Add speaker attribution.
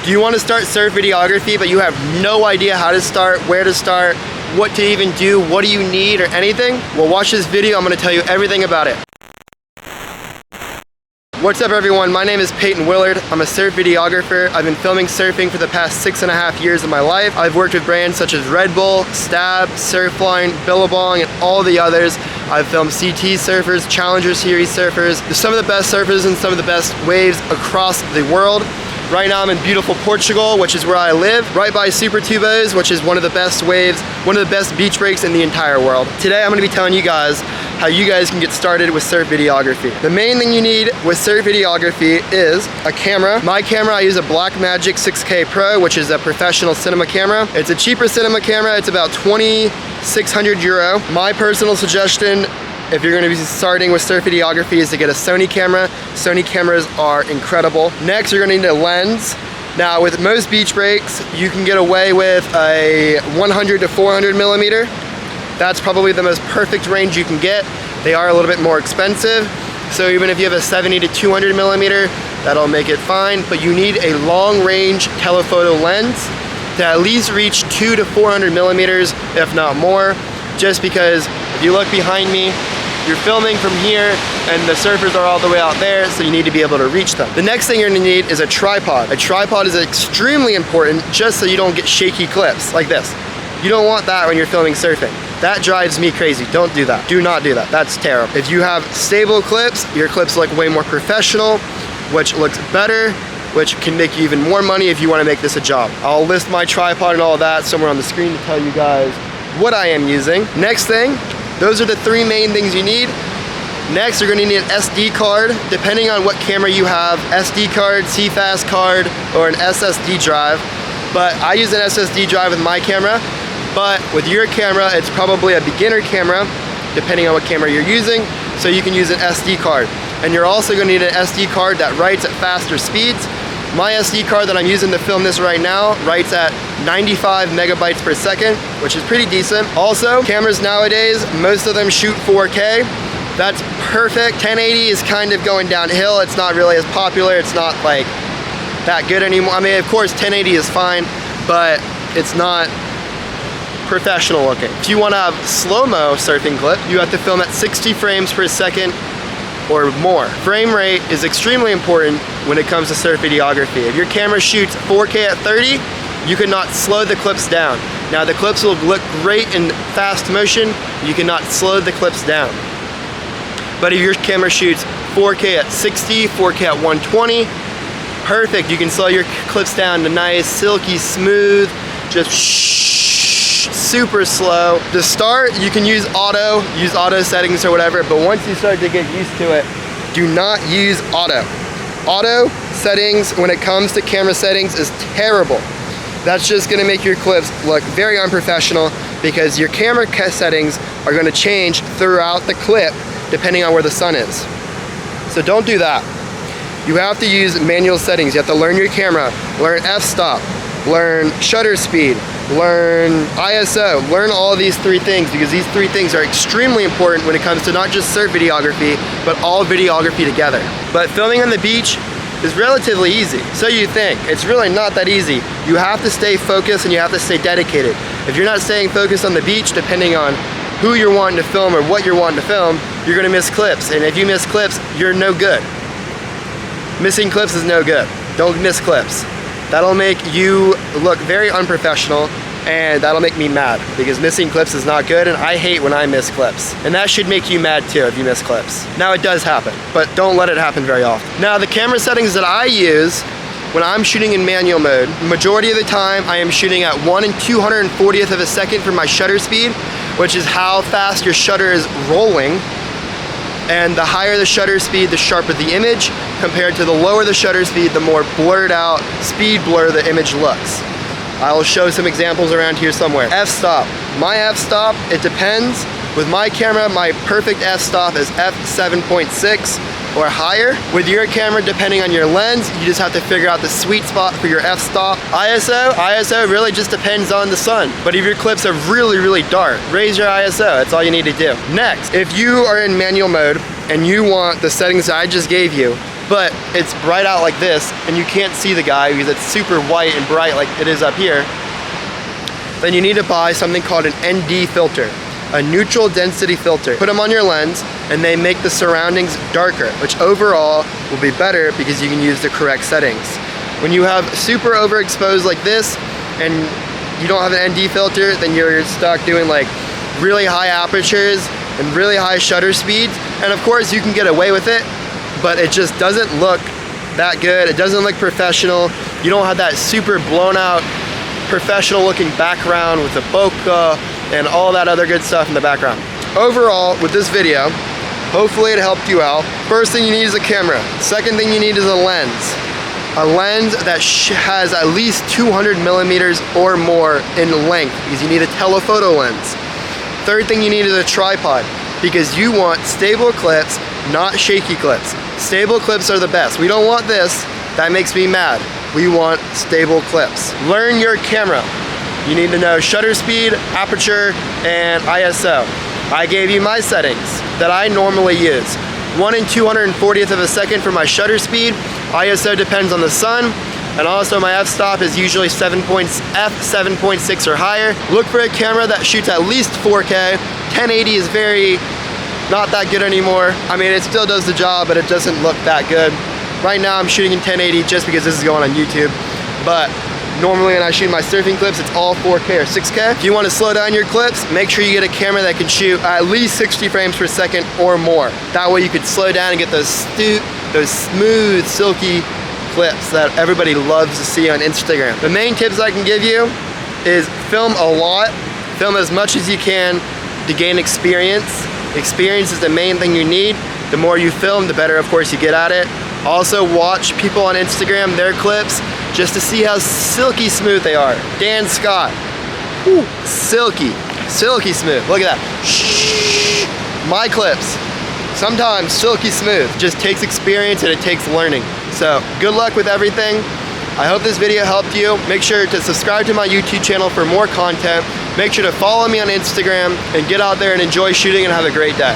Speaker 1: Do you want to start surf videography, but you have no idea how to start, where to start, what to even do, what do you need, or anything? Well, watch this video. I'm going to tell you everything about it. What's up, everyone? My name is Peyton Willard. I'm a surf videographer. I've been filming surfing for the past 6.5 years of my life. I've worked with brands such as Red Bull, Stab, Surfline, Billabong, and all the others. I've filmed CT surfers, Challenger Series surfers, some of the best surfers and some of the best waves across the world. Right now I'm in beautiful Portugal, which is where I live, right by Super Tubos, which is one of the best waves, one of the best beach breaks in the entire world. Today I'm going to be telling you guys how you guys can get started with surf videography. The main thing you need with surf videography is a camera. My camera, I use a Blackmagic 6K Pro, which is a professional cinema camera. It's a cheaper cinema camera. It's about 2,600 euro. My personal suggestion, if you're going to be starting with surf videography, is to get a Sony camera. Sony cameras are incredible. Next, you're going to need a lens. Now, with most beach breaks, you can get away with a 100 to 400 millimeter. That's probably the most perfect range you can get. They are a little bit more expensive. So even if you have a 70 to 200 millimeter, that'll make it fine. But you need a long range telephoto lens to at least reach 200 to 400 millimeters, if not more. Just because if you look behind me, you're filming from here and the surfers are all the way out there, so you need to be able to reach them. The next thing you're gonna need is a tripod. A tripod is extremely important just so you don't get shaky clips like this. You don't want that when you're filming surfing. That drives me crazy. Don't do that. Do not do that. That's terrible. If you have stable clips, your clips look way more professional, which looks better, which can make you even more money if you want to make this a job. I'll list my tripod and all of that somewhere on the screen to tell you guys what I am using. Next thing, those are the three main things you need. Next, you're gonna need an SD card, depending on what camera you have, SD card, CFast card, or an SSD drive. But I use an SSD drive with my camera, but with your camera, it's probably a beginner camera, depending on what camera you're using, so you can use an SD card. And you're also gonna need an SD card that writes at faster speeds. My SD card that I'm using to film this right now writes at 95 megabytes per second, which is pretty decent. Also, cameras nowadays, most of them shoot 4K. That's perfect. 1080 is kind of going downhill. It's not really as popular. It's not like that good anymore. I mean, of course, 1080 is fine, but it's not professional looking. If you want to have slow-mo surfing clip, you have to film at 60 frames per second or more. Frame rate is extremely important when it comes to surf videography. If your camera shoots 4K at 30, you cannot slow the clips down. Now, the clips will look great in fast motion. You cannot slow the clips down. But if your camera shoots 4K at 60, 4K at 120, perfect. You can slow your clips down to nice, silky, smooth, just super slow. To start, you can use auto settings or whatever, but once you start to get used to it, do not use auto. Auto settings, when it comes to camera settings, is terrible. That's just gonna make your clips look very unprofessional because your camera settings are gonna change throughout the clip depending on where the sun is. So don't do that. You have to use manual settings. You have to learn your camera, learn f-stop, learn shutter speed, learn ISO, learn all of these three things because these three things are extremely important when it comes to not just surf videography, but all videography together. But filming on the beach is relatively easy. So you think. It's really not that easy. You have to stay focused and you have to stay dedicated. If you're not staying focused on the beach, depending on who you're wanting to film or what you're wanting to film, you're gonna miss clips. And if you miss clips, you're no good. Missing clips is no good. Don't miss clips. That'll make you look very unprofessional and that'll make me mad because missing clips is not good and I hate when I miss clips. And that should make you mad too if you miss clips. Now it does happen, but don't let it happen very often. Now the camera settings that I use when I'm shooting in manual mode, majority of the time I am shooting at 1 240th of a second for my shutter speed, which is how fast your shutter is rolling. And the higher the shutter speed, the sharper the image, compared to the lower the shutter speed, the more blurred out, speed blur the image looks. I will show some examples around here somewhere. F-stop. My F-stop, it depends. With my camera, my perfect f-stop is f7.6 or higher. With your camera, depending on your lens, you just have to figure out the sweet spot for your f-stop. ISO really just depends on the sun. But if your clips are really, really dark, raise your ISO. That's all you need to do. Next, if you are in manual mode and you want the settings that I just gave you, but it's bright out like this and you can't see the guy because it's super white and bright like it is up here, then you need to buy something called an ND filter, a neutral density filter. Put them on your lens and they make the surroundings darker, which overall will be better because you can use the correct settings. When you have super overexposed like this and you don't have an ND filter, then you're stuck doing like really high apertures and really high shutter speeds. And of course you can get away with it, but it just doesn't look that good. It doesn't look professional. You don't have that super blown out, professional looking background with the bokeh and all that other good stuff in the background. Overall, with this video, hopefully it helped you out. First thing you need is a camera. Second thing you need is a lens. A lens that has at least 200 millimeters or more in length because you need a telephoto lens. Third thing you need is a tripod because you want stable clips, not shaky clips. Stable clips are the best. We don't want this. That makes me mad. We want stable clips. Learn your camera. You need to know shutter speed, aperture, and ISO. I gave you my settings that I normally use. 1 240th of a second for my shutter speed. ISO depends on the sun. And also my f-stop is usually f7.6 or higher. Look for a camera that shoots at least 4K. 1080 is not that good anymore. I mean, it still does the job, but it doesn't look that good. Right now I'm shooting in 1080 just because this is going on YouTube. But normally when I shoot my surfing clips, it's all 4K or 6K. If you want to slow down your clips, make sure you get a camera that can shoot at least 60 frames per second or more. That way you could slow down and get those smooth, silky clips that everybody loves to see on Instagram. The main tips I can give you is film a lot. Film as much as you can to gain experience. Experience is the main thing you need. The more you film, the better, of course, you get at it. Also watch people on Instagram, their clips, just to see how silky smooth they are. Dan Scott, whew, silky smooth. Look at that. Shh. My clips, sometimes silky smooth. Just takes experience and it takes learning. So good luck with everything. I hope this video helped you. Make sure to subscribe to my YouTube channel for more content. Make sure to follow me on Instagram and get out there and enjoy shooting and have a great day.